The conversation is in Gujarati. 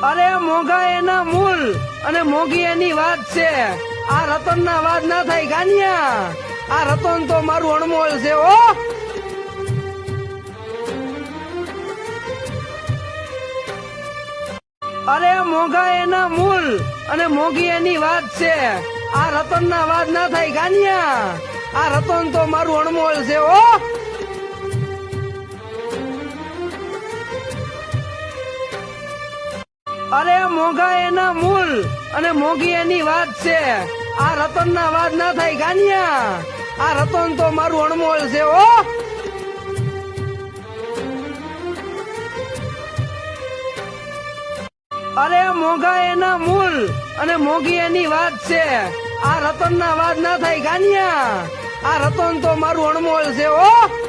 અરે મોંઘા એના મૂળ અને મોંઘી એની વાત છે। આ રતન ના વાત ના થાય ગાનિયા। આ રતન તો મારું અણમોલ છે ઓ। અરે મોંઘા એના મૂળ અને મોંઘી એની વાત છે। આ રતન ના વાત ના થાય ગાનિયા। આ રતન તો મારું અણમોલ છે ઓ। અરે મોંઘા એના મૂળ અને મોંઘી એની વાત છે। આ રતન ના વાત ના થાય ગાનિયા। આ રતન તો મારું અણમોલ છે ઓ। અરે મોંઘા એના મૂળ અને મોંઘી એની વાત છે। આ રતન ના વાત ના થાય ગાનિયા। આ રતન તો મારું અણમોલ છે ઓ।